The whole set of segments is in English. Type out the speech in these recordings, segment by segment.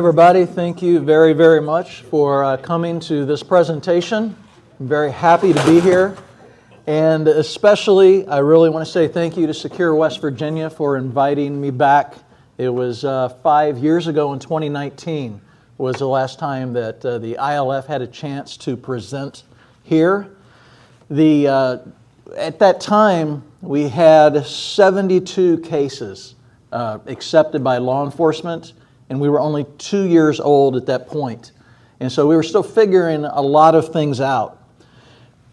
Everybody, thank you very, very much for coming to this presentation. I'm very happy to be here. And especially, I really want to say thank you to Secure West Virginia for inviting me back. It was 5 years ago in 2019 was the last time that the ILF had a chance to present here. At that time, we had 72 cases accepted by law enforcement, and we were only 2 years old at that point. And so we were still figuring a lot of things out.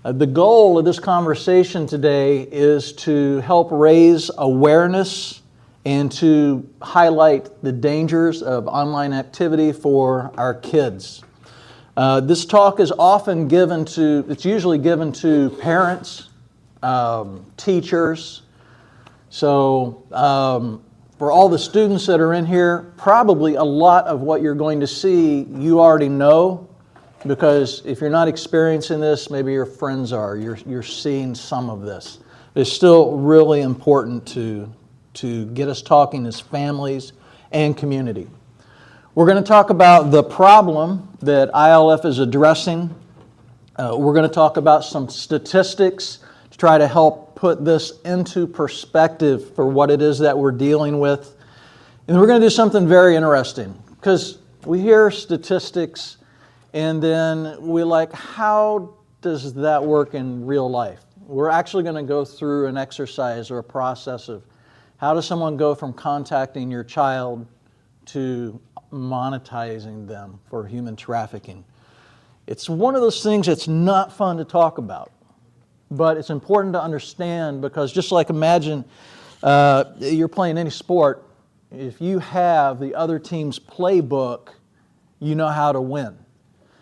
The goal of this conversation today is to help raise awareness and to highlight the dangers of online activity for our kids. This talk is often it's usually given to parents, teachers. So for all the students that are in here, probably a lot of what you're going to see you already know, because if you're not experiencing this, maybe your friends are. You're seeing some of this. It's still really important to get us talking as families and community. We're going to talk about the problem that ILF is addressing. We're going to talk about some statistics to try to help put this into perspective for what it is that we're dealing with. And we're going to do something very interesting, because we hear statistics and then we're like, how does that work in real life? We're actually going to go through an exercise or a process of how does someone go from contacting your child to monetizing them for human trafficking. It's one of those things that's not fun to talk about. But it's important to understand, because just like imagine you're playing any sport, if you have the other team's playbook, you know how to win.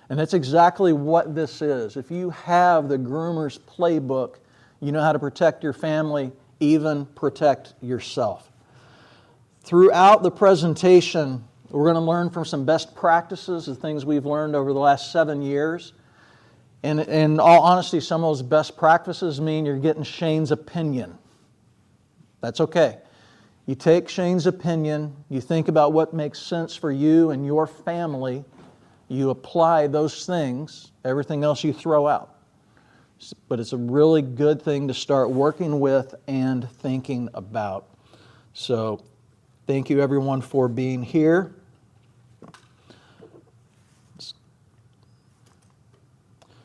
And that's exactly what this is. If you have the groomer's playbook, you know how to protect your family, even protect yourself. Throughout the presentation, we're going to learn from some best practices, the things we've learned over the last 7 years. And in all honesty, some of those best practices mean you're getting Shane's opinion. That's okay. You take Shane's opinion, you think about what makes sense for you and your family, you apply those things, everything else you throw out. But it's a really good thing to start working with and thinking about. So thank you everyone for being here.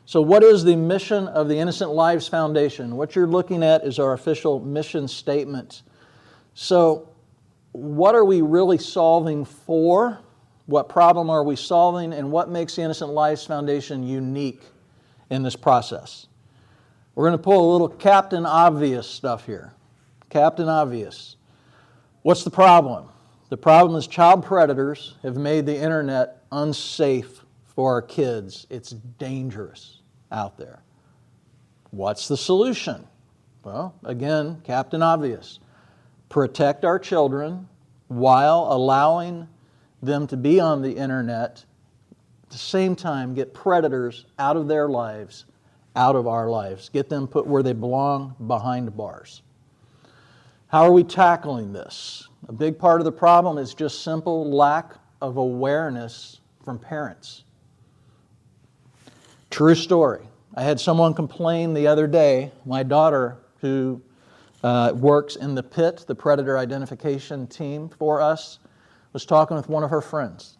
So what is the mission of the Innocent Lives Foundation? What you're looking at is our official mission statement. So what are we really solving for? What problem are we solving? And what makes the Innocent Lives Foundation unique in this process? We're going to pull a little Captain Obvious stuff here. Captain Obvious. What's the problem? The problem is child predators have made the internet unsafe for our kids. It's dangerous out there. What's the solution? Well, again, Captain Obvious. Protect our children while allowing them to be on the internet. At the same time, get predators out of their lives, out of our lives. Get them put where they belong, behind bars. How are we tackling this? A big part of the problem is just simple lack of awareness from parents. True story. I had someone complain the other day, my daughter, who works in the PIT, the Predator Identification Team for us, was talking with one of her friends.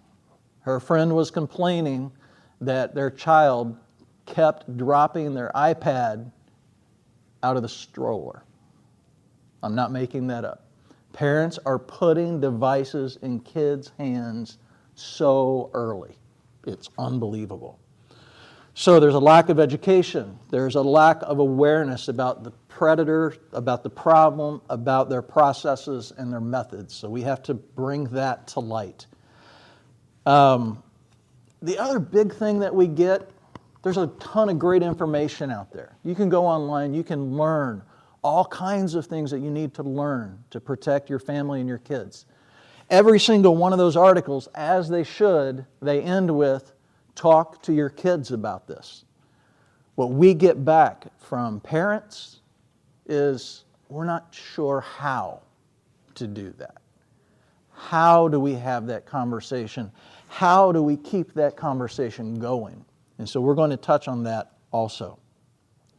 Her friend was complaining that their child kept dropping their iPad out of the stroller. I'm not making that up. Parents are putting devices in kids' hands so early. It's unbelievable. So there's a lack of education. There's a lack of awareness about the predator, about the problem, about their processes and their methods. So we have to bring that to light. The other big thing that we get, there's a ton of great information out there. You can go online, you can learn all kinds of things that you need to learn to protect your family and your kids. Every single one of those articles, as they should, they end with, talk to your kids about this. What we get back from parents is we're not sure how to do that. How do we have that conversation? how do we keep that conversation going? And so we're going to touch on that also.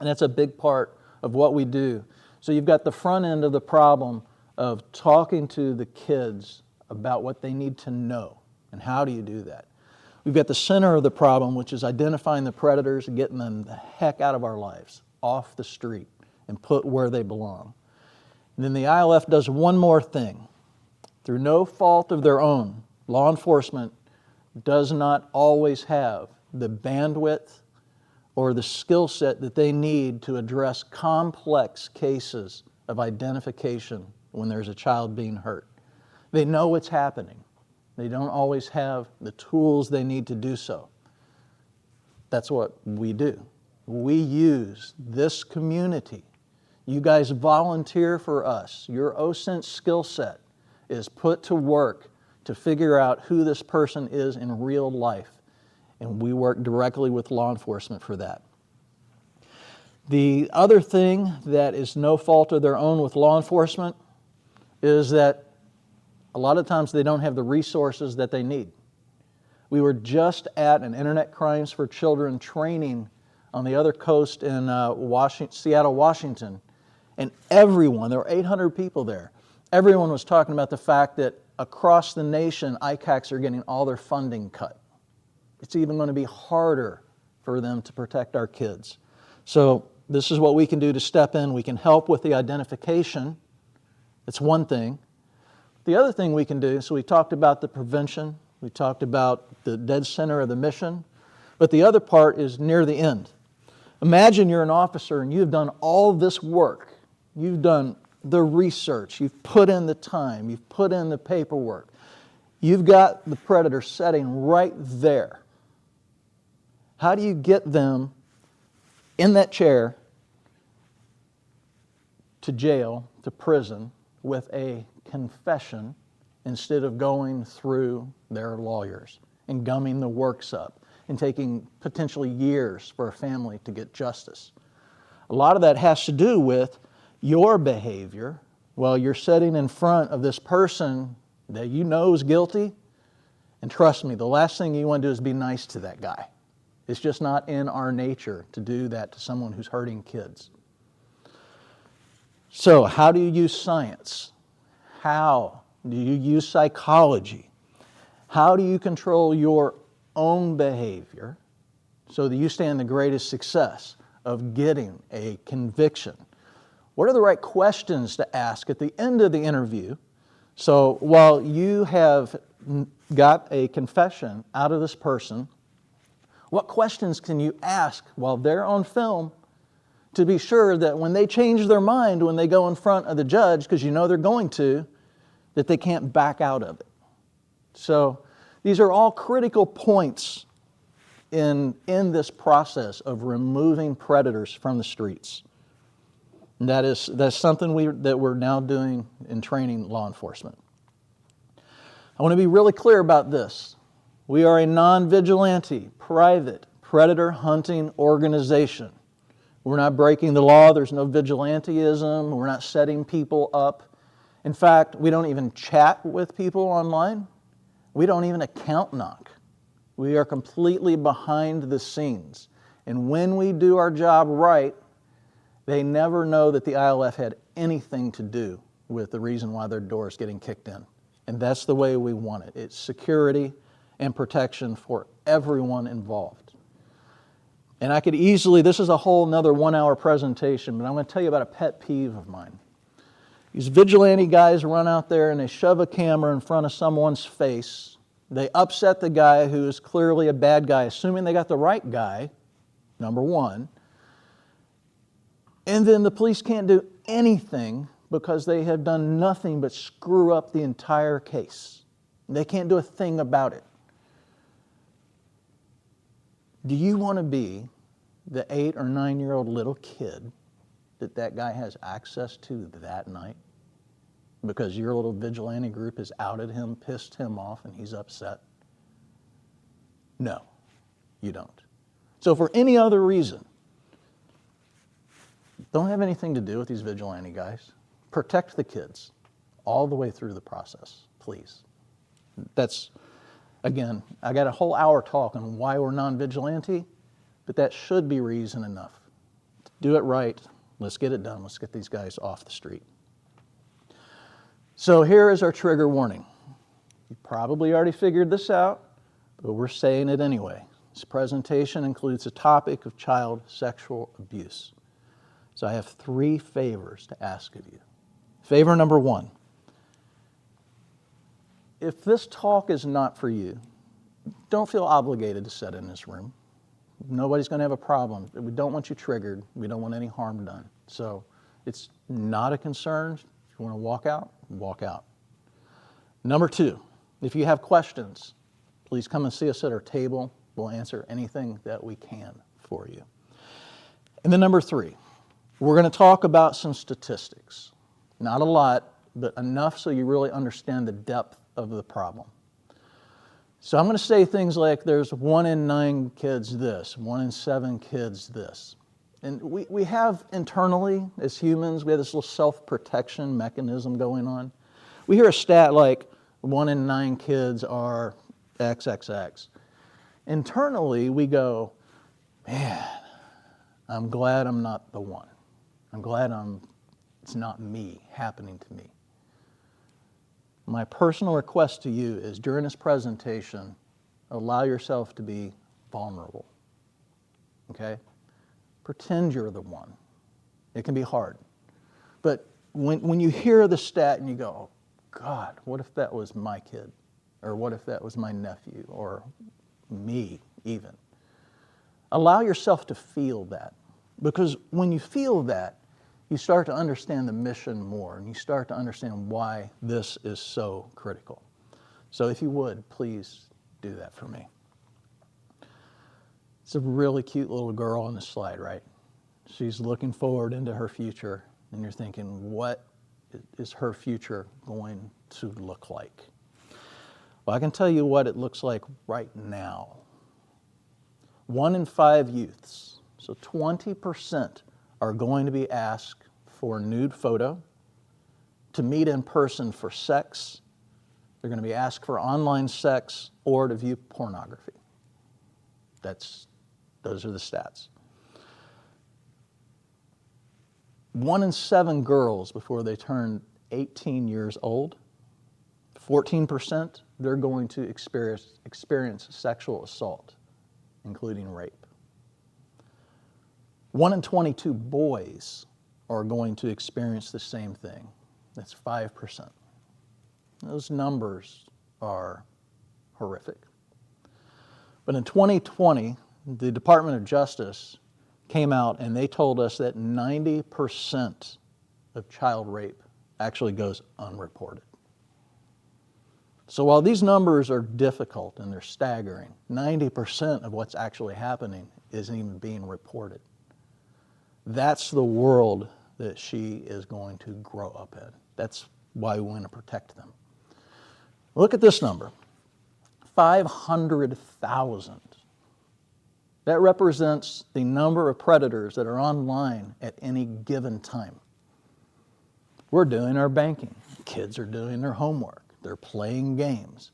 And that's a big part of what we do. So you've got the front end of the problem of talking to the kids about what they need to know. And how do you do that? We've got the center of the problem, which is identifying the predators and getting them the heck out of our lives, off the street, and put where they belong. And then the ILF does one more thing. Through no fault of their own, law enforcement does not always have the bandwidth or the skill set that they need to address complex cases of identification when there's a child being hurt. They know what's happening. They don't always have the tools they need to do so. That's what we do. We use this community. You guys volunteer for us. Your OSINT skill set is put to work to figure out who this person is in real life. And we work directly with law enforcement for that. The other thing that is no fault of their own with law enforcement is that a lot of times they don't have the resources that they need. We were just at an Internet Crimes for Children training on the other coast in Seattle, Washington, and everyone, there were 800 people there, everyone was talking about the fact that across the nation, ICACs are getting all their funding cut. It's even going to be harder for them to protect our kids. So this is what we can do to step in. We can help with the identification. It's one thing. The other thing we can do, so we talked about the prevention, we talked about the dead center of the mission, but the other part is near the end. Imagine you're an officer and you've done all this work. You've done the research, you've put in the time, you've put in the paperwork. You've got the predator setting right there. How do you get them in that chair to jail, to prison, with a confession instead of going through their lawyers and gumming the works up and taking potentially years for a family to get justice? A lot of that has to do with your behavior while you're sitting in front of this person that you know is guilty. And trust me, the last thing you want to do is be nice to that guy. It's just not in our nature to do that to someone who's hurting kids. So how do you use science? How do you use psychology? How do you control your own behavior so that you stand the greatest success of getting a conviction? What are the right questions to ask at the end of the interview? So while you have got a confession out of this person, what questions can you ask while they're on film to be sure that when they change their mind, when they go in front of the judge, because you know they're going to, that they can't back out of it? So these are all critical points in this process of removing predators from the streets. And that's something that we're now doing in training law enforcement. I want to be really clear about this. We are a non-vigilante, private, predator hunting organization. We're not breaking the law. There's no vigilanteism. We're not setting people up. In fact, we don't even chat with people online. We don't even account knock. We are completely behind the scenes. And when we do our job right, they never know that the ILF had anything to do with the reason why their door is getting kicked in. And that's the way we want it. It's security and protection for everyone involved. And I could easily, this is a whole another 1 hour presentation, but I'm going to tell you about a pet peeve of mine. These vigilante guys run out there and they shove a camera in front of someone's face. They upset the guy who is clearly a bad guy, assuming they got the right guy, number one. And then the police can't do anything because they have done nothing but screw up the entire case. They can't do a thing about it. Do you want to be the 8 or 9-year-old little kid that guy has access to that night because your little vigilante group has outed him, pissed him off, and he's upset? No, you don't. So for any other reason, don't have anything to do with these vigilante guys. Protect the kids all the way through the process, please. That's Again, I got a whole hour talk on why we're non-vigilante, but that should be reason enough. Do it right. Let's get it done. Let's get these guys off the street. So here is our trigger warning. You probably already figured this out, but we're saying it anyway. This presentation includes a topic of child sexual abuse. So I have 3 favors to ask of you. Favor number 1. If this talk is not for you, don't feel obligated to sit in this room. Nobody's going to have a problem. We don't want you triggered. We don't want any harm done. So it's not a concern. If you want to walk out, walk out. Number 2, if you have questions, please come and see us at our table. We'll answer anything that we can for you. And then number 3, we're going to talk about some statistics. Not a lot, but enough so you really understand the depth of the problem. So I'm going to say things like there's 1 in 9 kids this, 1 in 7 kids this. And we have internally, as humans, we have this little self-protection mechanism going on. We hear a stat like 1 in 9 kids are XXX. Internally, we go, man, I'm glad I'm not the one. I'm glad it's not me, happening to me. My personal request to you is during this presentation, allow yourself to be vulnerable, okay? Pretend you're the one. It can be hard. But when you hear the stat and you go, oh, God, what if that was my kid? Or what if that was my nephew? Or me, even? Allow yourself to feel that. Because when you feel that, you start to understand the mission more, and you start to understand why this is so critical. So if you would, please do that for me. It's a really cute little girl on the slide, right? She's looking forward into her future, and you're thinking, what is her future going to look like? Well, I can tell you what it looks like right now. 1 in 5 youths, so 20%, are going to be asked for a nude photo, to meet in person for sex. They're going to be asked for online sex or to view pornography. Those are the stats. 1 in 7 girls before they turn 18 years old, 14%, they're going to experience sexual assault, including rape. 1 in 22 boys are going to experience the same thing. That's 5%. Those numbers are horrific. But in 2020, the Department of Justice came out and they told us that 90% of child rape actually goes unreported. So while these numbers are difficult and they're staggering, 90% of what's actually happening isn't even being reported. That's the world that she is going to grow up in. That's why we want to protect them. Look at this number, 500,000. That represents the number of predators that are online at any given time. We're doing our banking. Kids are doing their homework. They're playing games.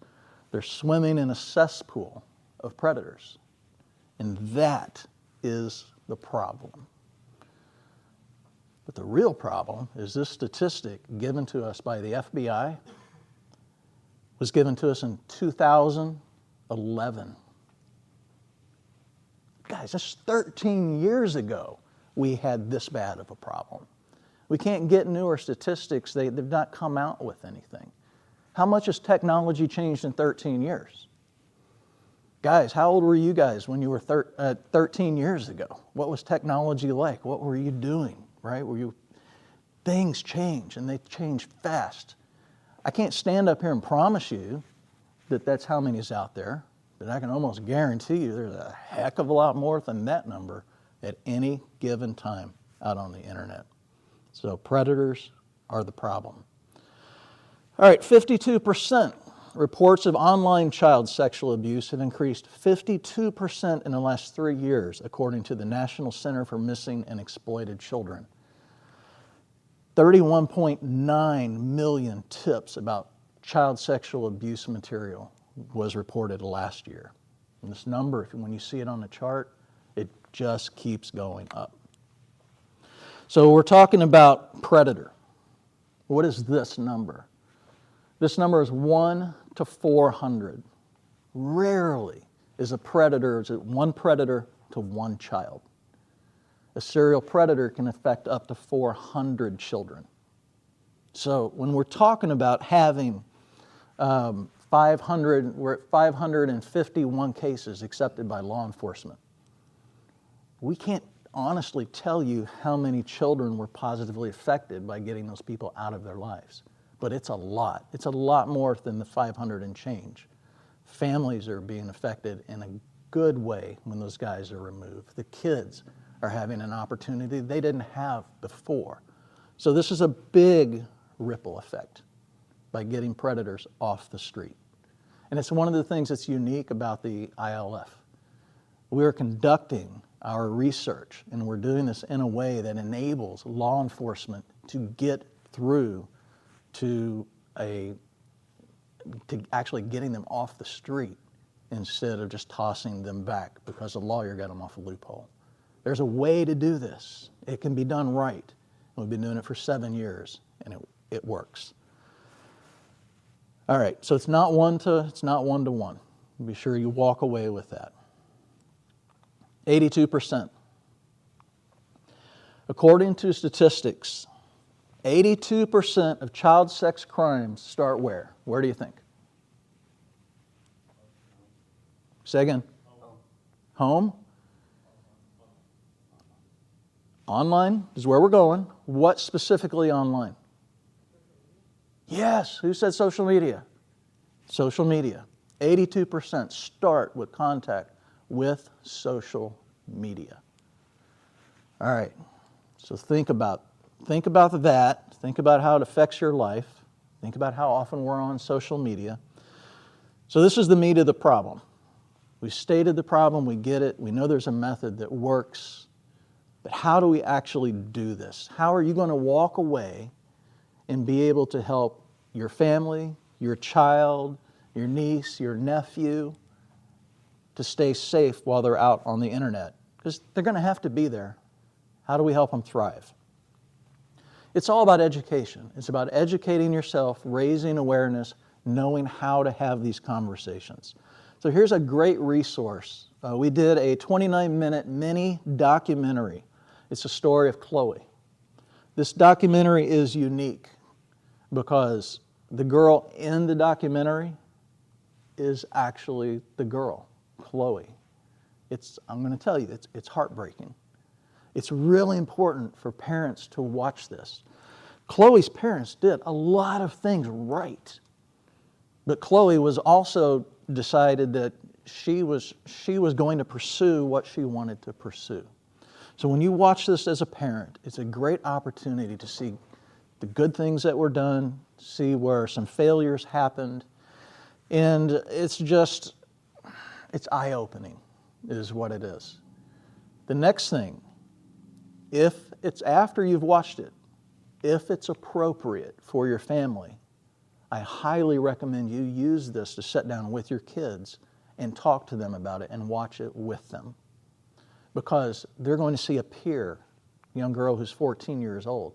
They're swimming in a cesspool of predators. And that is the problem. But the real problem is this statistic given to us by the FBI was given to us in 2011. Guys, that's 13 years ago we had this bad of a problem. We can't get newer statistics. They've not come out with anything. How much has technology changed in 13 years? Guys, how old were you guys when you were 13 years ago? What was technology like? What were you doing, right? Things change, and they change fast. I can't stand up here and promise you that that's how many is out there, but I can almost guarantee you there's a heck of a lot more than that number at any given time out on the internet. So predators are the problem. All right, 52% reports of online child sexual abuse have increased 52% in the last 3 years, according to the National Center for Missing and Exploited Children. 31.9 million tips about child sexual abuse material was reported last year. And this number, when you see it on the chart, it just keeps going up. So we're talking about predator. What is this number? This number is 1 to 400. Rarely is one predator to one child. A serial predator can affect up to 400 children. So when we're talking about having 500, we're at 551 cases accepted by law enforcement. We can't honestly tell you how many children were positively affected by getting those people out of their lives. But it's a lot. It's a lot more than the 500 and change. Families are being affected in a good way when those guys are removed. The kids are having an opportunity they didn't have before. So this is a big ripple effect by getting predators off the street. And it's one of the things that's unique about the ILF. We're conducting our research, and we're doing this in a way that enables law enforcement to get through to actually getting them off the street instead of just tossing them back because a lawyer got them off a loophole. There's a way to do this. It can be done right. We've been doing it for 7 years, and it works. All right, so it's not one to one. Be sure you walk away with that. 82%. According to statistics, 82% of child sex crimes start where? Where do you think? Say again. Home? Online is where we're going. What specifically online? Yes, who said social media? Social media. 82% start with contact with social media. All right, so think about that. Think about how it affects your life. Think about how often we're on social media. So this is the meat of the problem. We stated the problem, we get it, we know there's a method that works, but how do we actually do this? How are you going to walk away and be able to help your family, your child, your niece, your nephew to stay safe while they're out on the internet? Because they're going to have to be there. How do we help them thrive? It's all about education. It's about educating yourself, raising awareness, knowing how to have these conversations. So here's a great resource. We did a 29-minute mini documentary. It's a story of Chloe. This documentary is unique because the girl in the documentary is actually the girl, Chloe. I'm going to tell you, it's heartbreaking. It's really important for parents to watch this. Chloe's parents did a lot of things right, but Chloe was also decided that she was going to pursue what she wanted to pursue. So when you watch this as a parent, it's a great opportunity to see the good things that were done, see where some failures happened, and it's eye-opening is what it is. The next thing, if it's after you've watched it, if it's appropriate for your family, I highly recommend you use this to sit down with your kids and talk to them about it and watch it with them. Because they're going to see a peer, a young girl who's 14 years old,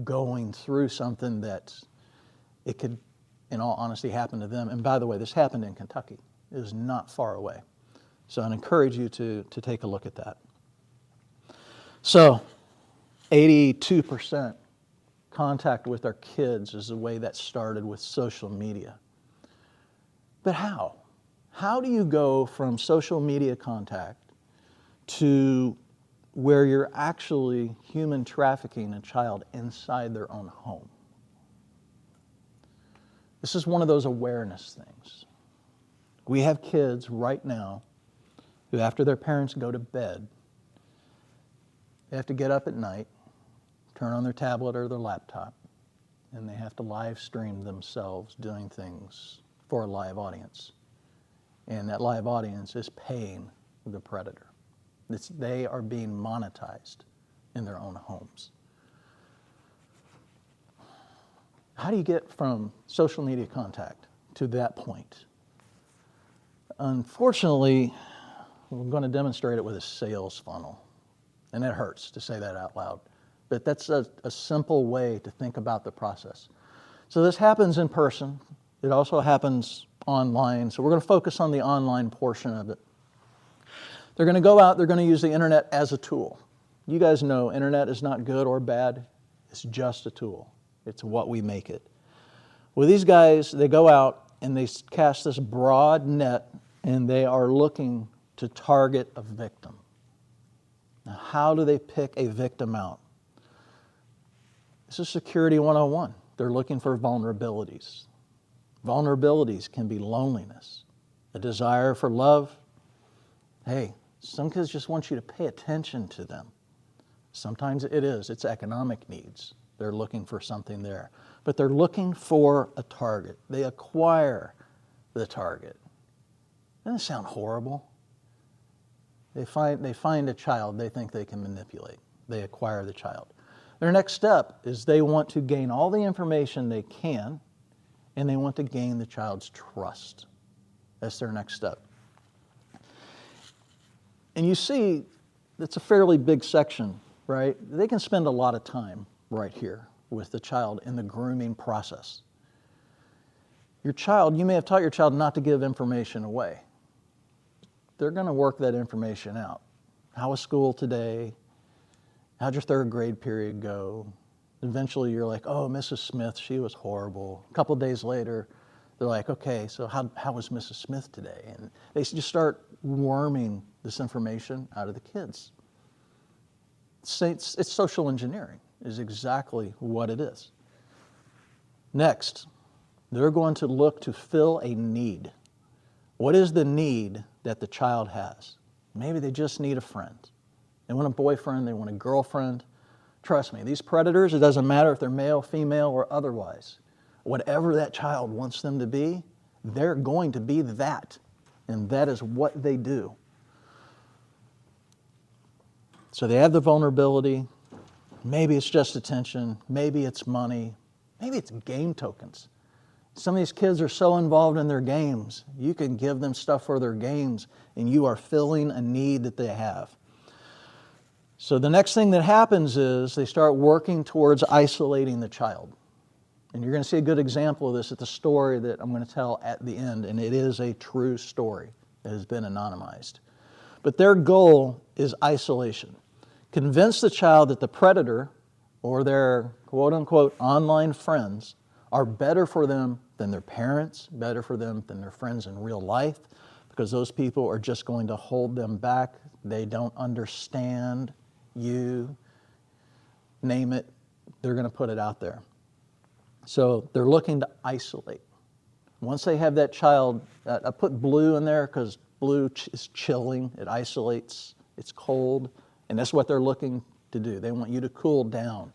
going through something that it could, in all honesty, happen to them. And by the way, this happened in Kentucky. It is not far away. So I'd encourage you to take a look at that. So 82% contact with our kids is the way that started with social media. But how? How do you go from social media contact to where you're actually human trafficking a child inside their own home? This is one of those awareness things. We have kids right now who, after their parents go to bed, they have to get up at night, turn on their tablet or their laptop, and they have to live stream themselves doing things for a live audience. And that live audience is paying the predator. They are being monetized in their own homes. How do you get from social media contact to that point? Unfortunately, we're going to demonstrate it with a sales funnel. And it hurts to say that out loud. But that's a simple way to think about the process. So this happens in person. It also happens online. So we're going to focus on the online portion of it. They're going to go out, they're going to use the internet as a tool. You guys know internet is not good or bad. It's just a tool. It's what we make it. With these guys, they go out and they cast this broad net, and they are looking to target a victim. Now, how do they pick a victim out? This is Security 101. They're looking for vulnerabilities. Vulnerabilities can be loneliness, a desire for love. Hey, some kids just want you to pay attention to them. Sometimes it's economic needs. They're looking for something there. But they're looking for a target. They acquire the target. Doesn't it sound horrible? They find a child they think they can manipulate. They acquire the child. Their next step is they want to gain all the information they can, and they want to gain the child's trust. That's their next step. And you see, it's a fairly big section, right? They can spend a lot of time right here with the child in the grooming process. Your child, you may have taught your child not to give information away. They're going to work that information out. How was school today? How'd your third grade period go? Eventually you're like, oh, Mrs. Smith, she was horrible. A couple days later, they're like, okay, so how was Mrs. Smith today? And they just start worming this information out of the kids. It's social engineering is exactly what it is. Next, they're going to look to fill a need. What is the need that the child has? Maybe they just need a friend. They want a boyfriend, they want a girlfriend. Trust me, these predators, it doesn't matter if they're male, female, or otherwise. Whatever that child wants them to be, they're going to be that. And that is what they do. So they have the vulnerability. Maybe it's just attention. Maybe it's money. Maybe it's game tokens. Some of these kids are so involved in their games. You can give them stuff for their games, and you are filling a need that they have. So the next thing that happens is they start working towards isolating the child. And you're going to see a good example of this at the story that I'm going to tell at the end, and it is a true story that has been anonymized. But their goal is isolation. Convince the child that the predator or their quote-unquote online friends are better for them than their parents, better for them than their friends in real life, because those people are just going to hold them back. They don't understand you, name it, they're going to put it out there. So they're looking to isolate. Once they have that child, I put blue in there because blue is chilling, it isolates, it's cold, and that's what they're looking to do. They want you to cool down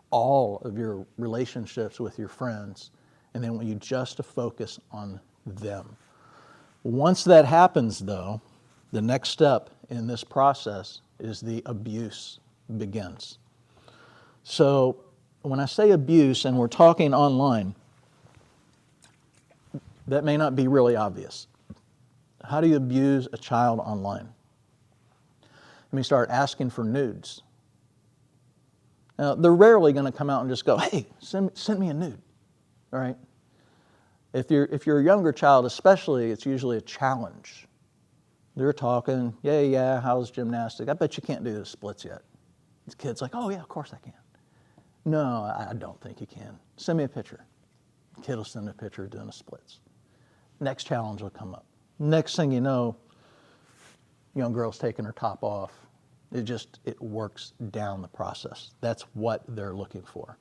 all of your relationships with your friends, and they want you just to focus on them. Once that happens, though, the next step in this process is the abuse begins. So when I say abuse, and we're talking online, that may not be really obvious. How do you abuse a child online? Let me start asking for nudes. Now, they're rarely going to come out and just go, hey, send me a nude, all right? If you're a younger child especially, it's usually a challenge. They're talking, yeah, how's gymnastics? I bet you can't do the splits yet. This kid's like, oh yeah, of course I can. No, I don't think you can. Send me a picture. The kid will send a picture doing the splits. Next challenge will come up. Next thing you know, young girl's taking her top off. It works down the process. That's what they're looking for.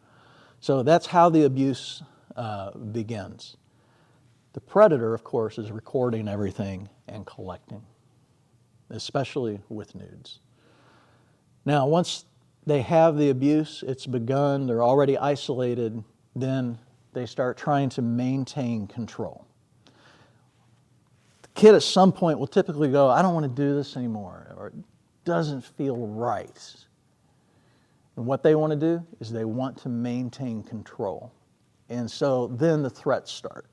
So that's how the abuse begins. The predator, of course, is recording everything and collecting, especially with nudes. Now, once they have the abuse, it's begun, they're already isolated, then they start trying to maintain control. The kid at some point will typically go, I don't want to do this anymore, or it doesn't feel right. And what they want to do is they want to maintain control. And so then the threats start.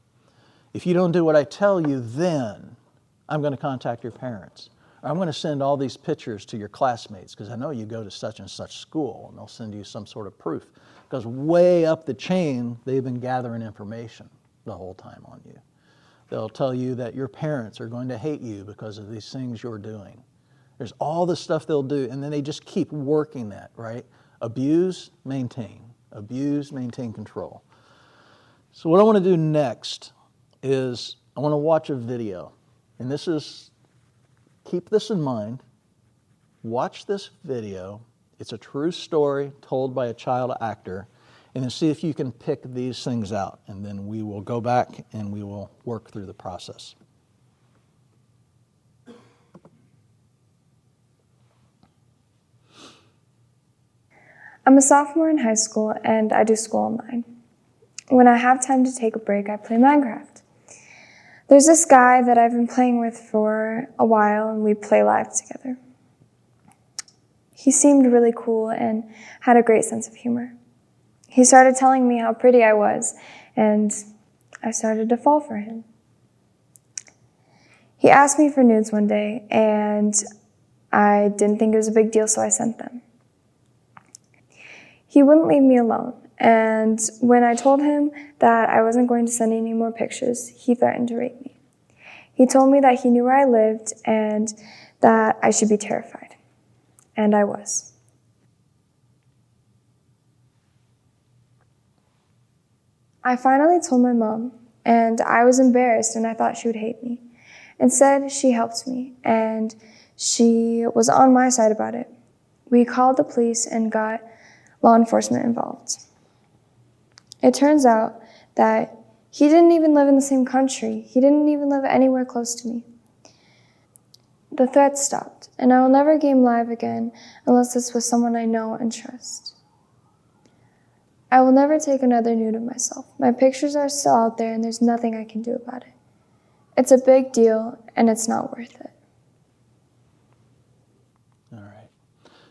If you don't do what I tell you, then I'm going to contact your parents. Or I'm going to send all these pictures to your classmates because I know you go to such and such school, and they'll send you some sort of proof. Because way up the chain, they've been gathering information the whole time on you. They'll tell you that your parents are going to hate you because of these things you're doing. There's all the stuff they'll do, and then they just keep working that, right? Abuse, maintain. Abuse, maintain control. So what I want to do next is I want to watch a video. And this is, keep this in mind. Watch this video. It's a true story told by a child actor. And then see if you can pick these things out. And then we will go back and we will work through the process. I'm a sophomore in high school and I do school online. When I have time to take a break, I play Minecraft. There's this guy that I've been playing with for a while and we play live together. He seemed really cool and had a great sense of humor. He started telling me how pretty I was and I started to fall for him. He asked me for nudes one day and I didn't think it was a big deal, so I sent them. He wouldn't leave me alone, and when I told him that I wasn't going to send any more pictures, he threatened to rape me. He told me that he knew where I lived and that I should be terrified. And I was. I finally told my mom, and I was embarrassed and I thought she would hate me. Instead, she helped me, and she was on my side about it. We called the police and got law enforcement involved. It turns out that he didn't even live in the same country. He didn't even live anywhere close to me. The threats stopped, and I will never game live again unless it's with someone I know and trust. I will never take another nude of myself. My pictures are still out there and there's nothing I can do about it. It's a big deal and it's not worth it. All right.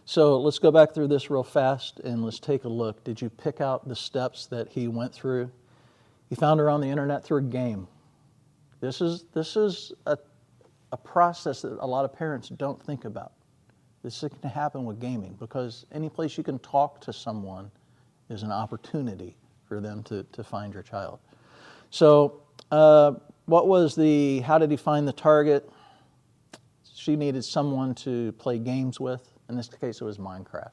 So let's go back through this real fast and let's take a look. Did you pick out the steps that he went through? He found her on the internet through a game. This is a process that a lot of parents don't think about. This can happen with gaming because any place you can talk to someone is an opportunity for them to find your child. So how did he find the target? She needed someone to play games with. In this case, it was Minecraft.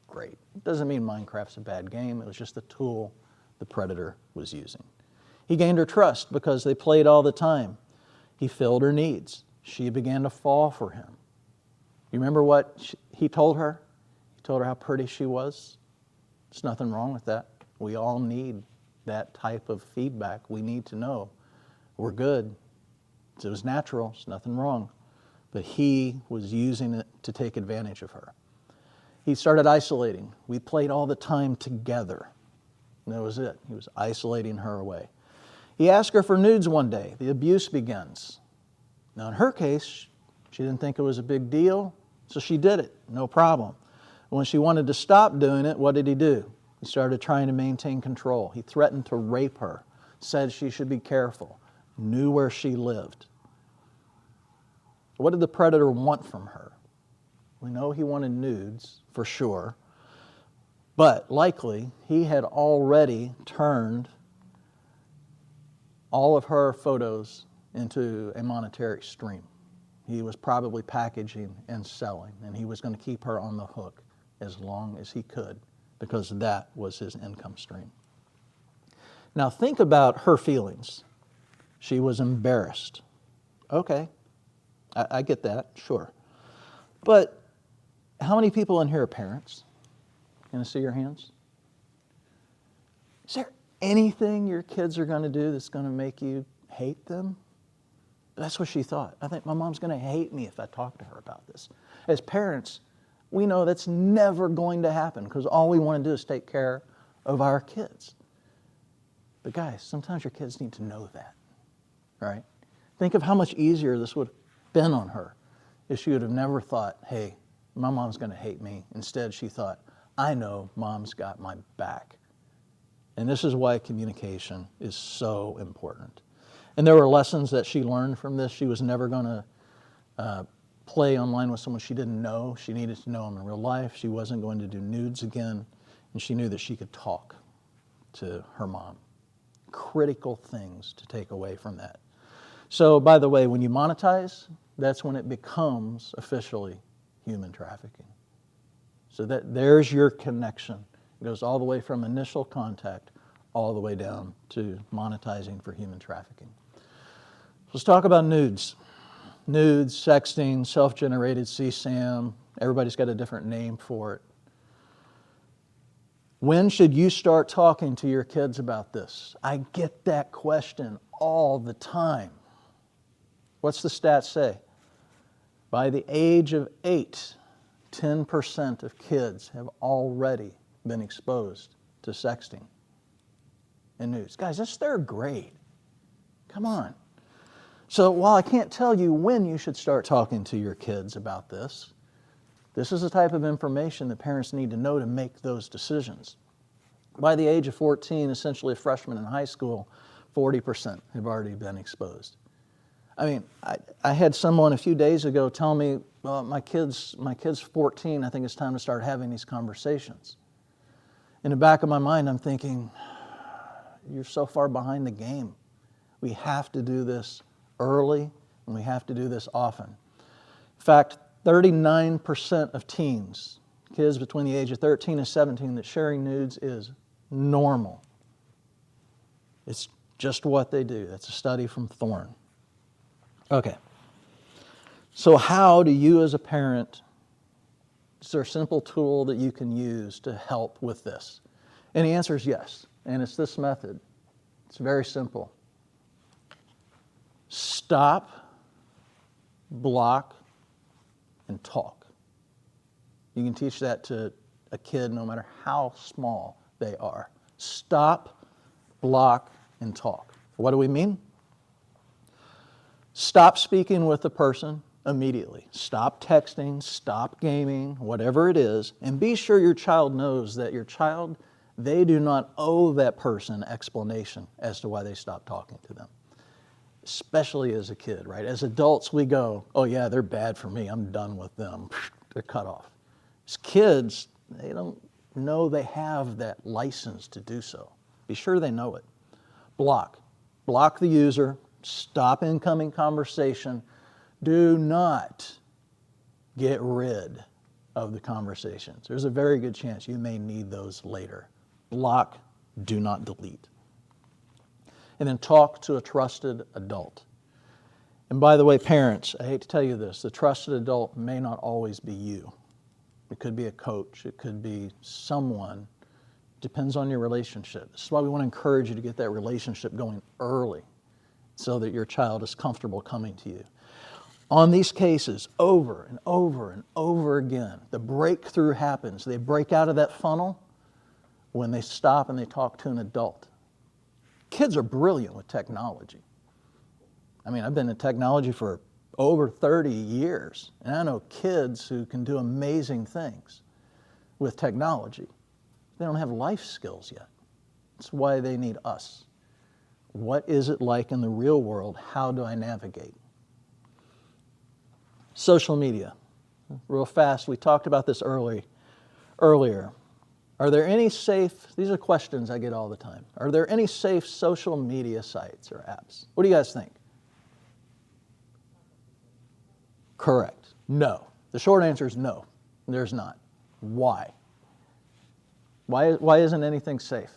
Great. It doesn't mean Minecraft's a bad game. It was just the tool the predator was using. He gained her trust because they played all the time. He filled her needs. She began to fall for him. You remember what he told her? He told her how pretty she was. There's nothing wrong with that. We all need that type of feedback. We need to know we're good. It was natural. There's nothing wrong. But he was using it to take advantage of her. He started isolating. We played all the time together. And that was it. He was isolating her away. He asked her for nudes one day. The abuse begins. Now, in her case, she didn't think it was a big deal, so she did it. No problem. When she wanted to stop doing it, what did he do? He started trying to maintain control. He threatened to rape her, said she should be careful, knew where she lived. What did the predator want from her? We know he wanted nudes, for sure, but likely he had already turned all of her photos into a monetary stream. He was probably packaging and selling, and he was going to keep her on the hook as long as he could because that was his income stream. Now think about her feelings. She was embarrassed. Okay, I get that, sure. But how many people in here are parents? Can I see your hands? Is there anything your kids are going to do that's going to make you hate them? That's what she thought. I think my mom's going to hate me if I talk to her about this. As parents, we know that's never going to happen because all we want to do is take care of our kids. But guys, sometimes your kids need to know that, right? Think of how much easier this would have been on her if she would have never thought, hey, my mom's going to hate me. Instead, she thought, I know mom's got my back. And this is why communication is so important. And there were lessons that she learned from this. She was never going to play online with someone she didn't know. She needed to know them in real life. She wasn't going to do nudes again. And she knew that she could talk to her mom. Critical things to take away from that. So, by the way, when you monetize, that's when it becomes officially human trafficking. So there's your connection. It goes all the way from initial contact all the way down to monetizing for human trafficking. Let's talk about nudes. Nudes, sexting, self-generated CSAM. Everybody's got a different name for it. When should you start talking to your kids about this? I get that question all the time. What's the stats say? By the age of 8, 10% of kids have already been exposed to sexting and nudes. Guys, that's third grade. Come on. So while I can't tell you when you should start talking to your kids about this, this is the type of information that parents need to know to make those decisions. By the age of 14, essentially a freshman in high school, 40% have already been exposed. I mean, I had someone a few days ago tell me, well, my kid's 14, I think it's time to start having these conversations. In the back of my mind, I'm thinking, you're so far behind the game. We have to do this early, and we have to do this often. In fact, 39% of teens, kids between the age of 13 and 17, that sharing nudes is normal. It's just what they do. That's a study from Thorne. Okay. So how do you as a parent, is there a simple tool that you can use to help with this? And the answer is yes. And it's this method. It's very simple. Stop, block, and talk. You can teach that to a kid no matter how small they are. Stop, block, and talk. What do we mean? Stop speaking with the person immediately. Stop texting, stop gaming, whatever it is, and be sure your child knows that your child, they do not owe that person explanation as to why they stopped talking to them. Especially as a kid, right? As adults, we go, oh yeah, they're bad for me. I'm done with them. They're cut off. As kids, they don't know they have that license to do so. Be sure they know it. Block. Block the user. Stop incoming conversation. Do not get rid of the conversations. There's a very good chance you may need those later. Block, do not delete. And then talk to a trusted adult. And by the way, parents, I hate to tell you this, the trusted adult may not always be you. It could be a coach, it could be someone. Depends on your relationship. This is why we want to encourage you to get that relationship going early so that your child is comfortable coming to you. On these cases, over and over and over again, the breakthrough happens. They break out of that funnel when they stop and they talk to an adult. Kids are brilliant with technology. I mean, I've been in technology for over 30 years, and I know kids who can do amazing things with technology. They don't have life skills yet. That's why they need us. What is it like in the real world? How do I navigate? Social media. Real fast, we talked about this earlier. Are there any safe, these are questions I get all the time. Are there any safe social media sites or apps? What do you guys think? Correct. No. The short answer is no, there's not. Why? Why isn't anything safe?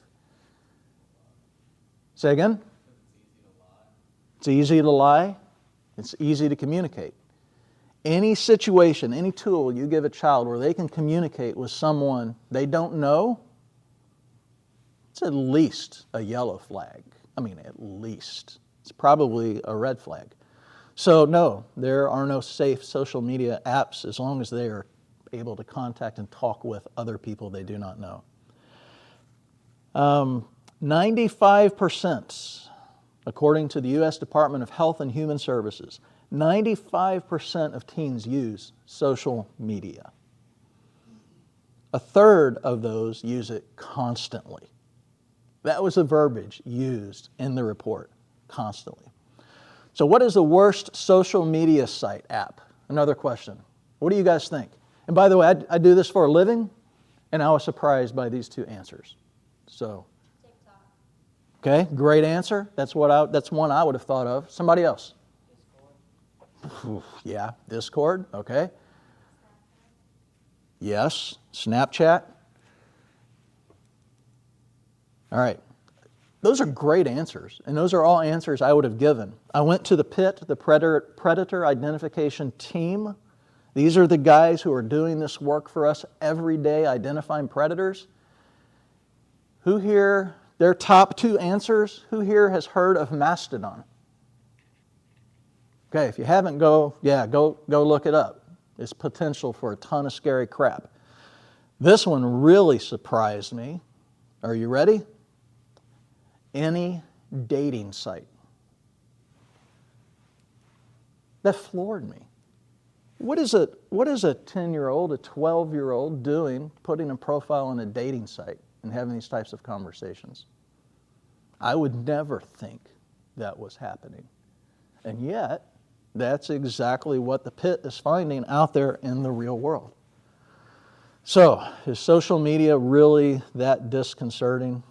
Say again? It's easy to lie. It's easy to communicate. Any situation, any tool you give a child where they can communicate with someone they don't know, it's at least a yellow flag. I mean, at least. It's probably a red flag. So no, there are no safe social media apps as long as they are able to contact and talk with other people they do not know. 95%, according to the U.S. Department of Health and Human Services, 95% of teens use social media. A third of those use it constantly. That was the verbiage used in the report, constantly. So what is the worst social media site app? Another question. What do you guys think? And by the way, I do this for a living, and I was surprised by these two answers. So, TikTok. okay, great answer. That's one I would have thought of. Somebody else? Discord. Yeah, Discord, okay. Yes, Snapchat. All right. Those are great answers, and those are all answers I would have given. I went to the PIT, the Predator Identification Team. These are the guys who are doing this work for us every day, identifying predators. Who here, their top two answers, who here has heard of Mastodon? Okay, if you haven't, go look it up. It's potential for a ton of scary crap. This one really surprised me. Are you ready? Any dating site. That floored me. What is a 10-year-old, a 12-year-old doing putting a profile on a dating site and having these types of conversations? I would never think that was happening. And yet, that's exactly what the PIT is finding out there in the real world. So, is social media really that disconcerting?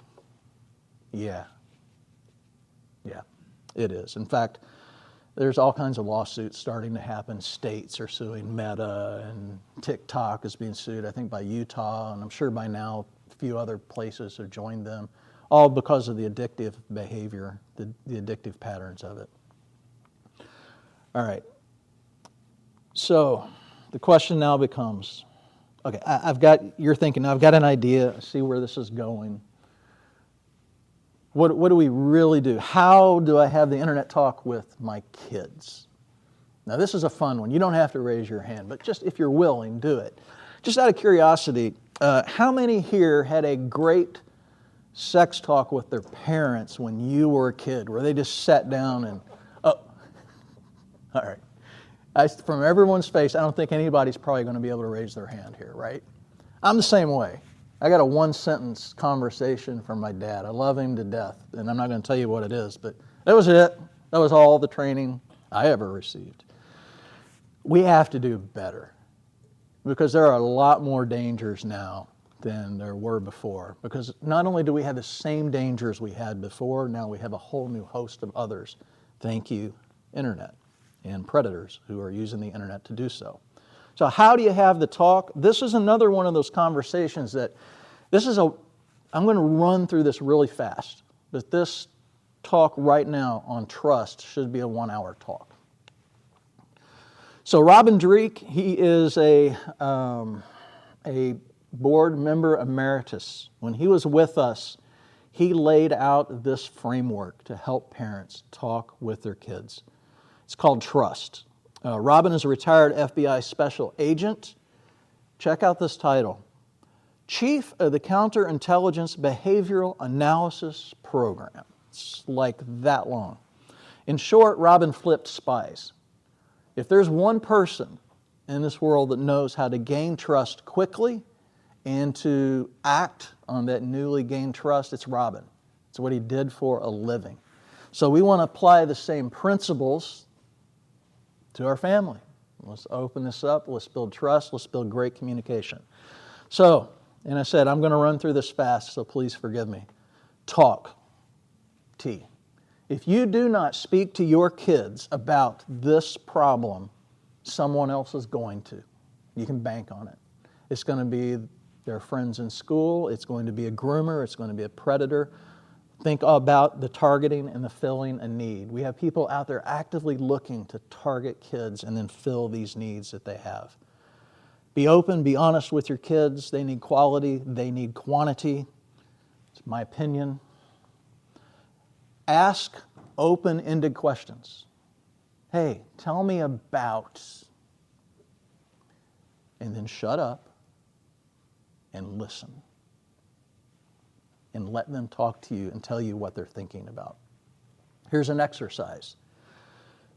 Yeah. Yeah, it is. In fact, there's all kinds of lawsuits starting to happen. States are suing Meta, and TikTok is being sued, I think, by Utah, and I'm sure by now a few other places have joined them, all because of the addictive behavior, the addictive patterns of it. All right. So the question now becomes, okay, you're thinking, I've got an idea, I see where this is going. What do we really do? How do I have the internet talk with my kids? Now, this is a fun one. You don't have to raise your hand, but just if you're willing, do it. Just out of curiosity, how many here had a great sex talk with their parents when you were a kid, where they just sat down and, oh, all right. From everyone's face, I don't think anybody's probably going to be able to raise their hand here, right? I'm the same way. I got a one-sentence conversation from my dad. I love him to death, and I'm not going to tell you what it is, but that was it. That was all the training I ever received. We have to do better, because there are a lot more dangers now than there were before, because not only do we have the same dangers we had before, now we have a whole new host of others. Thank you, Internet, and predators who are using the Internet to do so. So how do you have the talk? This is another one of those conversations that, I'm going to run through this really fast, but this talk right now on trust should be a 1-hour talk. So Robin Dreek, he is a board member emeritus. When he was with us, he laid out this framework to help parents talk with their kids. It's called Trust. Robin is a retired FBI special agent. Check out this title. Chief of the Counterintelligence Behavioral Analysis Program. It's like that long. In short, Robin flipped spies. If there's one person in this world that knows how to gain trust quickly and to act on that newly gained trust, it's Robin. It's what he did for a living. So we want to apply the same principles to our family. Let's open this up. Let's build trust. Let's build great communication. So, and I said, I'm going to run through this fast, so please forgive me. Talk. T. If you do not speak to your kids about this problem, someone else is going to. You can bank on it. It's going to be their friends in school. It's going to be a groomer. It's going to be a predator. Think about the targeting and the filling a need. We have people out there actively looking to target kids and then fill these needs that they have. Be open, be honest with your kids. They need quality, they need quantity. It's my opinion. Ask open-ended questions. Hey, tell me about, and then shut up and listen. And let them talk to you and tell you what they're thinking about. Here's an exercise.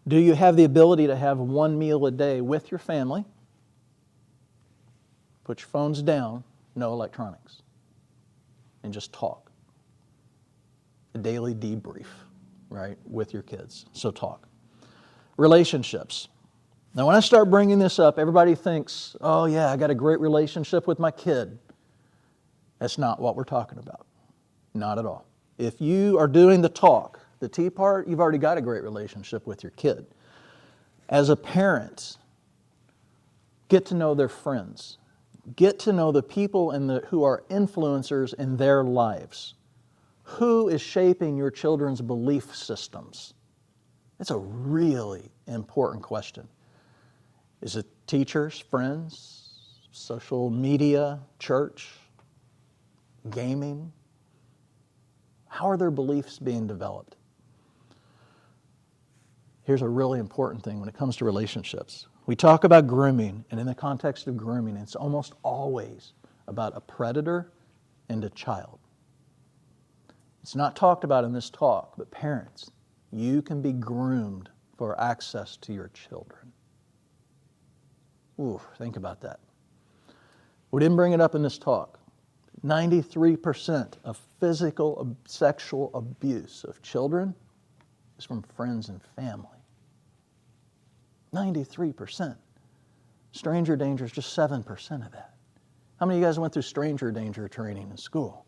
Do you have the ability to have one meal a day with your family? Put your phones down, no electronics, and just talk. A daily debrief, right, with your kids. So talk. Relationships. Now, when I start bringing this up, everybody thinks, oh yeah, I got a great relationship with my kid. That's not what we're talking about. Not at all. If you are doing the talk, the T part, you've already got a great relationship with your kid. As a parent, get to know their friends. Get to know the people who are influencers in their lives. Who is shaping your children's belief systems? It's a really important question. Is it teachers, friends, social media, church, gaming? How are their beliefs being developed? Here's a really important thing when it comes to relationships. We talk about grooming, and in the context of grooming, it's almost always about a predator and a child. It's not talked about in this talk, but parents, you can be groomed for access to your children. Ooh, think about that. We didn't bring it up in this talk. 93% of physical, sexual abuse of children is from friends and family. 93%. Stranger danger is just 7% of that. How many of you guys went through stranger danger training in school?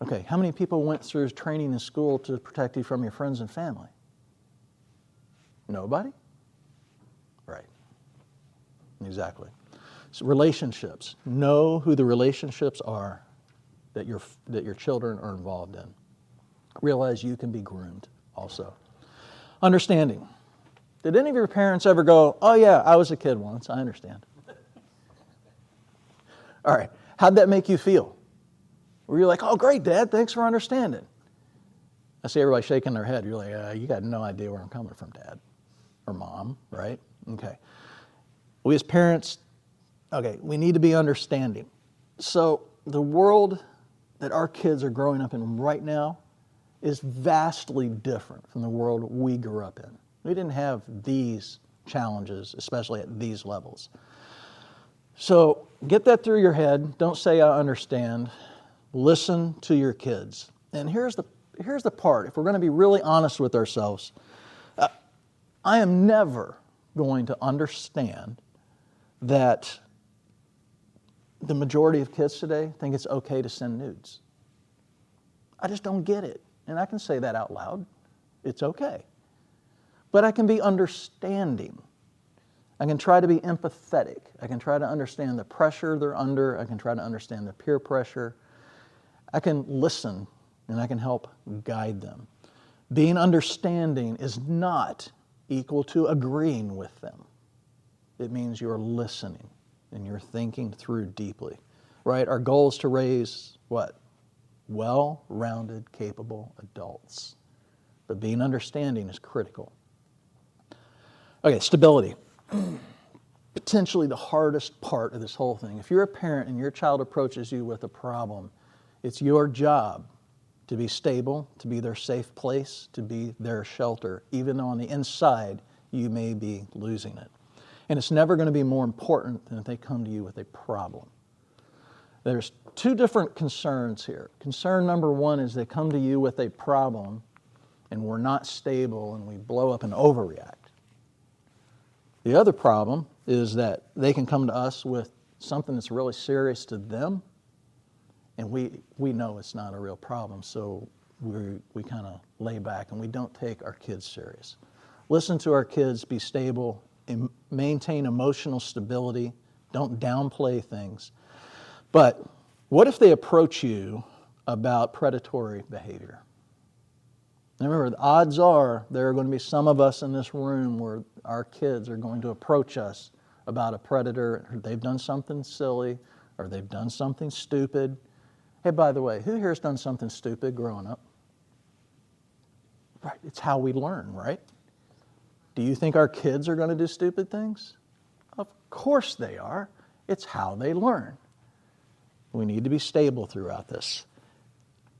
Okay, how many people went through training in school to protect you from your friends and family? Nobody? Right. Exactly. So relationships. Know who the relationships are that your children are involved in. Realize you can be groomed also. Understanding. Did any of your parents ever go, oh yeah, I was a kid once, I understand. All right, how'd that make you feel? Were you like, oh great, Dad, thanks for understanding? I see everybody shaking their head. You're like, you got no idea where I'm coming from, Dad. Or Mom, right? Okay. We as parents, okay, we need to be understanding. So the world that our kids are growing up in right now is vastly different from the world we grew up in. We didn't have these challenges, especially at these levels. So get that through your head. Don't say I understand. Listen to your kids. And here's the part. If we're going to be really honest with ourselves, I am never going to understand that the majority of kids today think it's okay to send nudes. I just don't get it. And I can say that out loud. It's okay. But I can be understanding. I can try to be empathetic. I can try to understand the pressure they're under. I can try to understand the peer pressure. I can listen and I can help guide them. Being understanding is not equal to agreeing with them. It means you're listening and you're thinking through deeply, right? Our goal is to raise what? Well-rounded, capable adults. But being understanding is critical. Okay, stability. Potentially the hardest part of this whole thing. If you're a parent and your child approaches you with a problem, it's your job to be stable, to be their safe place, to be their shelter, even though on the inside you may be losing it. And it's never going to be more important than if they come to you with a problem. There's two different concerns here. Concern number one is they come to you with a problem and we're not stable and we blow up and overreact. The other problem is that they can come to us with something that's really serious to them and we know it's not a real problem, so we kind of lay back and we don't take our kids serious. Listen to our kids, be stable, maintain emotional stability, don't downplay things. But what if they approach you about predatory behavior? Now remember, the odds are there are going to be some of us in this room where our kids are going to approach us about a predator, or they've done something silly, or they've done something stupid. Hey, by the way, who here has done something stupid growing up? Right, it's how we learn, right? Do you think our kids are going to do stupid things? Of course they are. It's how they learn. We need to be stable throughout this.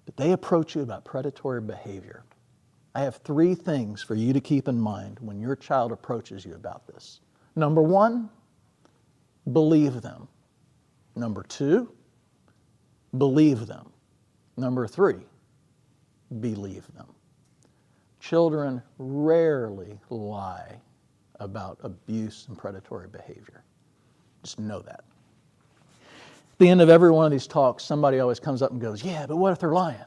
But they approach you about predatory behavior. I have 3 things for you to keep in mind when your child approaches you about this. Number 1, believe them. Number 2, believe them. Number 3, believe them. Children rarely lie about abuse and predatory behavior. Just know that. At the end of every one of these talks, somebody always comes up and goes, yeah, but what if they're lying?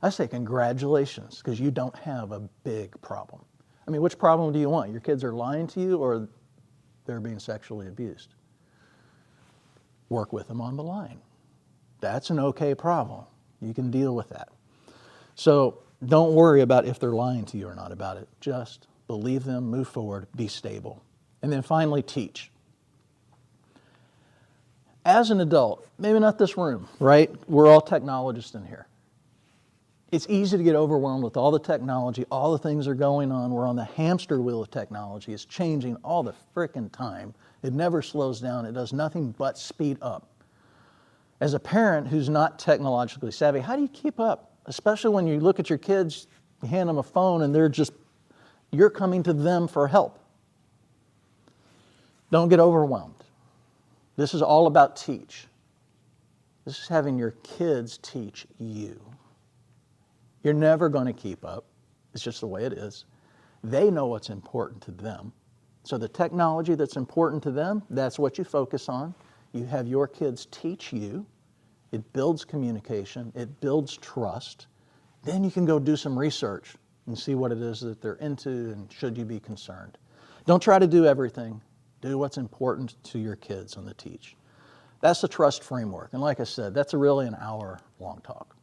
I say congratulations, because you don't have a big problem. I mean, which problem do you want? Your kids are lying to you or they're being sexually abused? Work with them on the line. That's an okay problem. You can deal with that. So don't worry about if they're lying to you or not about it. Just believe them, move forward, be stable. And then finally, teach. As an adult, maybe not this room, right? We're all technologists in here. It's easy to get overwhelmed with all the technology, all the things are going on. We're on the hamster wheel of technology. It's changing all the frickin' time. It never slows down. It does nothing but speed up. As a parent who's not technologically savvy, how do you keep up? Especially when you look at your kids, you hand them a phone and you're coming to them for help. Don't get overwhelmed. This is all about teach. This is having your kids teach you. You're never going to keep up. It's just the way it is. They know what's important to them. So the technology that's important to them, that's what you focus on. You have your kids teach you. It builds communication. It builds trust. Then you can go do some research and see what it is that they're into and should you be concerned. Don't try to do everything. Do what's important to your kids on the teach. That's the trust framework. And like I said, that's really an hour-long talk.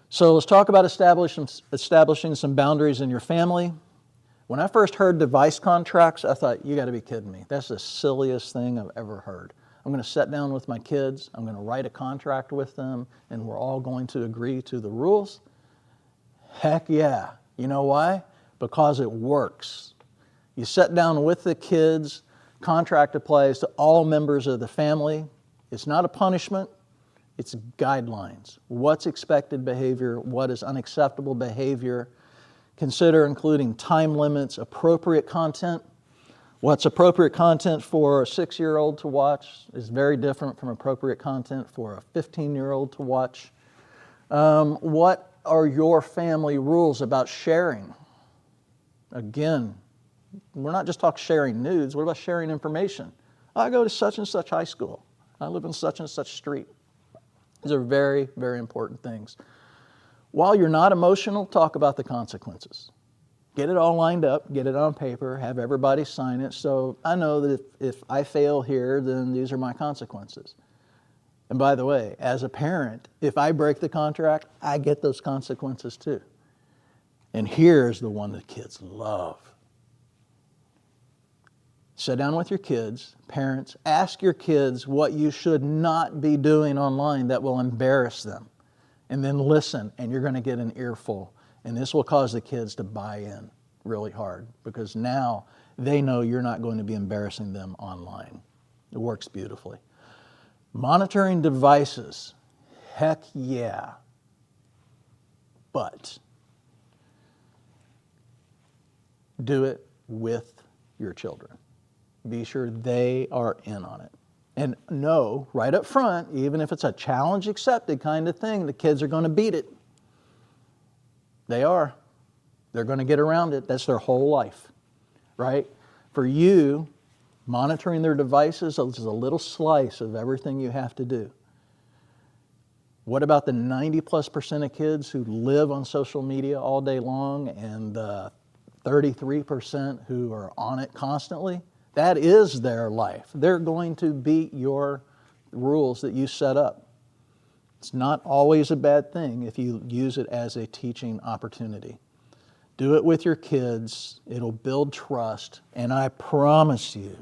So let's talk about establishing some boundaries in your family. When I first heard device contracts, I thought, you got to be kidding me. That's the silliest thing I've ever heard. I'm going to sit down with my kids, I'm going to write a contract with them, and we're all going to agree to the rules? Heck yeah. You know why? Because it works. You sit down with the kids, contract applies to all members of the family. It's not a punishment, it's guidelines. What's expected behavior? What is unacceptable behavior? Consider including time limits, appropriate content. What's appropriate content for a 6-year-old to watch is very different from appropriate content for a 15-year-old to watch. What are your family rules about sharing? Again, we're not just talking sharing nudes. What about sharing information? I go to such and such high school. I live in such and such street. These are very, very important things. While you're not emotional, talk about the consequences. Get it all lined up, get it on paper, have everybody sign it, so I know that if I fail here, then these are my consequences. And by the way, as a parent, if I break the contract, I get those consequences too. And here's the one that kids love. Sit down with your kids, parents, ask your kids what you should not be doing online that will embarrass them. And then listen, and you're going to get an earful. And this will cause the kids to buy in really hard because now they know you're not going to be embarrassing them online. It works beautifully. Monitoring devices, heck yeah. But do it with your children. Be sure they are in on it. And know right up front, even if it's a challenge accepted kind of thing, the kids are going to beat it. They are. They're going to get around it. That's their whole life, right? For you, monitoring their devices is a little slice of everything you have to do. What about the 90+% of kids who live on social media all day long and the 33% who are on it constantly? That is their life. They're going to beat your rules that you set up. It's not always a bad thing if you use it as a teaching opportunity. Do it with your kids. It'll build trust. And I promise you,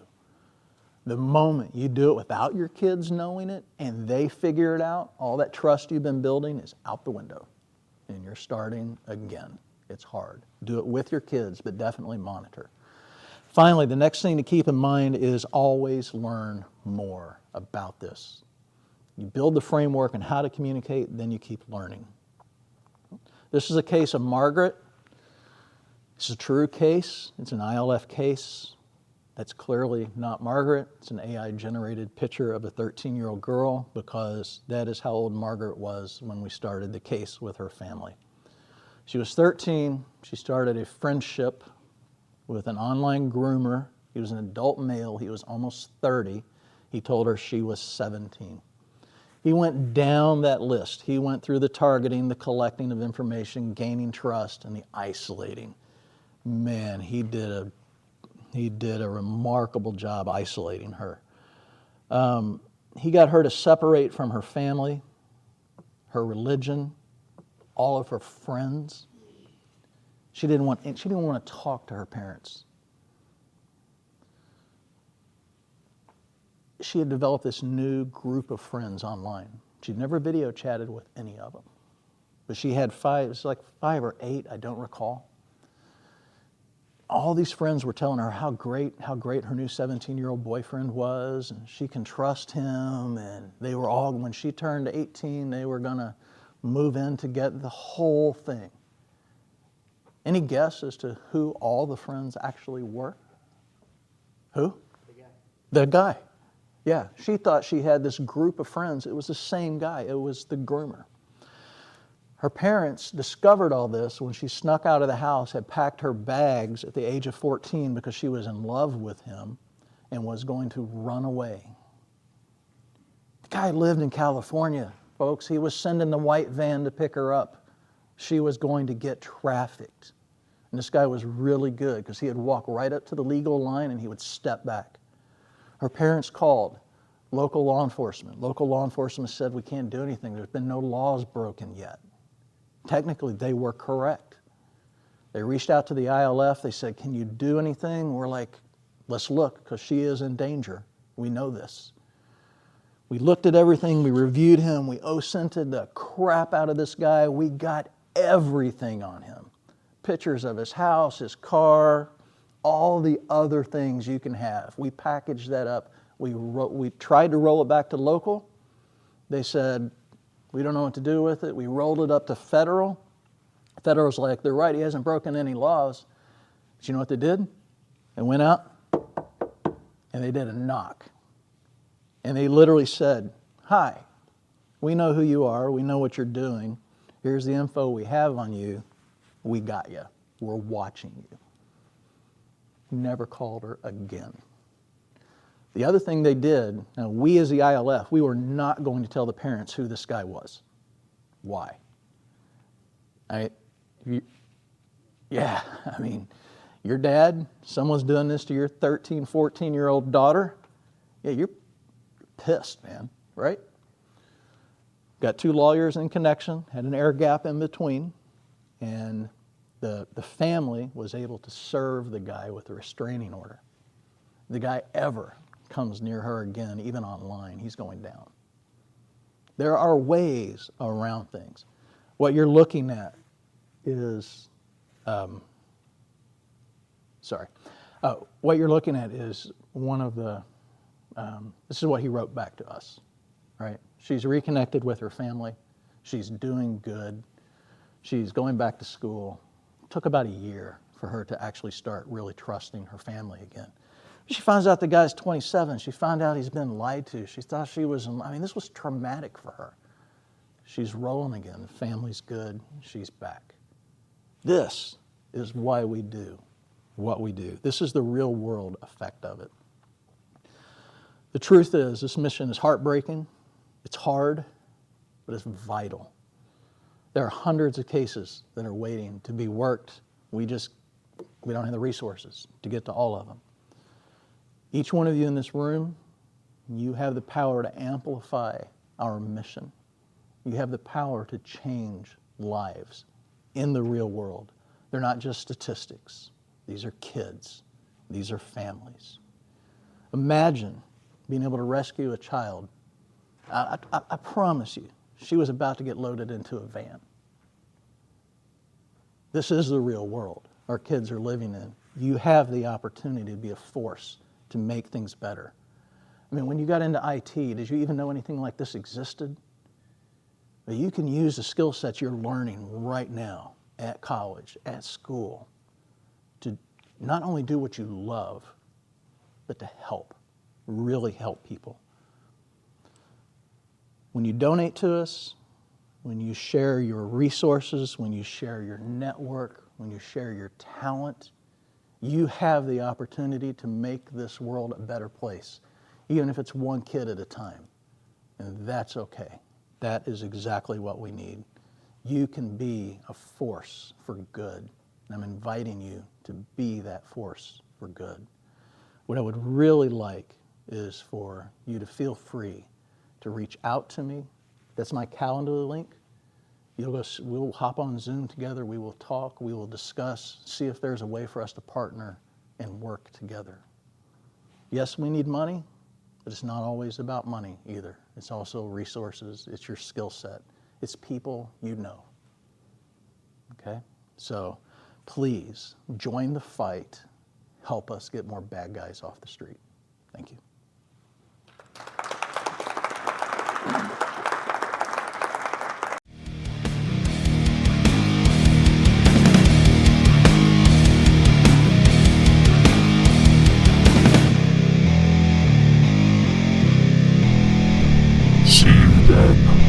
the moment you do it without your kids knowing it and they figure it out, all that trust you've been building is out the window. And you're starting again. It's hard. Do it with your kids, but definitely monitor. Finally, the next thing to keep in mind is always learn more about this. You build the framework and how to communicate, then you keep learning. This is a case of Margaret. It's a true case. It's an ILF case. That's clearly not Margaret. It's an AI-generated picture of a 13-year-old girl because that is how old Margaret was when we started the case with her family. She was 13. She started a friendship with an online groomer. He was an adult male. He was almost 30. He told her she was 17. He went down that list. He went through the targeting, the collecting of information, gaining trust, and the isolating. Man, he did a remarkable job isolating her. He got her to separate from her family, her religion, all of her friends. She didn't want to talk to her parents. She had developed this new group of friends online. She'd never video chatted with any of them. But she had five, it was like 5 or 8, I don't recall. All these friends were telling her how great her new 17-year-old boyfriend was, and she can trust him, and they were all, when she turned 18, they were gonna move in to get the whole thing. Any guess as to who all the friends actually were? Who? The guy. The guy. Yeah, she thought she had this group of friends. It was the same guy. It was the groomer. Her parents discovered all this when she snuck out of the house, had packed her bags at the age of 14 because she was in love with him and was going to run away. The guy lived in California, folks. He was sending the white van to pick her up. She was going to get trafficked. And this guy was really good because he would walk right up to the legal line and he would step back. Her parents called local law enforcement. Local law enforcement said, we can't do anything. There's been no laws broken yet. Technically, they were correct. They reached out to the ILF. They said, can you do anything? We're like, let's look, because she is in danger. We know this. We looked at everything. We reviewed him. We OSINTed the crap out of this guy. We got everything on him. Pictures of his house, his car, all the other things you can have. We packaged that up. We tried to roll it back to local. They said, we don't know what to do with it. We rolled it up to federal. Federal's like, they're right, he hasn't broken any laws. But you know what they did? They went out and they did a knock. And they literally said, hi, we know who you are. We know what you're doing. Here's the info we have on you. We got you. We're watching you. Never called her again. The other thing they did, now we as the ILF, we were not going to tell the parents who this guy was. Why? Your dad, someone's doing this to your 13, 14-year-old daughter. Yeah, you're pissed, man, right? Got 2 lawyers in connection, had an air gap in between, and the family was able to serve the guy with a restraining order. The guy ever comes near her again, even online, he's going down. There are ways around things. What you're looking at is, what you're looking at is one of the, this is what he wrote back to us, right? She's reconnected with her family. She's doing good. She's going back to school. It took about a year for her to actually start really trusting her family again. She finds out the guy's 27. She found out he's been lied to. She thought she was, this was traumatic for her. She's rolling again. The family's good. She's back. This is why we do what we do. This is the real world effect of it. The truth is, this mission is heartbreaking. It's hard, but it's vital. There are hundreds of cases that are waiting to be worked. We don't have the resources to get to all of them. Each one of you in this room, you have the power to amplify our mission. You have the power to change lives in the real world. They're not just statistics. These are kids. These are families. Imagine being able to rescue a child. I promise you, she was about to get loaded into a van. This is the real world our kids are living in. You have the opportunity to be a force to make things better. When you got into IT, did you even know anything like this existed? But you can use the skill sets you're learning right now at college, at school, to not only do what you love, but to help, really help people. When you donate to us, when you share your resources, when you share your network, when you share your talent, you have the opportunity to make this world a better place, even if it's one kid at a time. And that's okay. That is exactly what we need. You can be a force for good. And I'm inviting you to be that force for good. What I would really like is for you to feel free to reach out to me. That's my calendar link. We'll hop on Zoom together, we will talk, we will discuss, see if there's a way for us to partner and work together. Yes, we need money, but it's not always about money either. It's also resources, it's your skill set, it's people you know. Okay? So please join the fight, help us get more bad guys off the street. Thank you. See you then.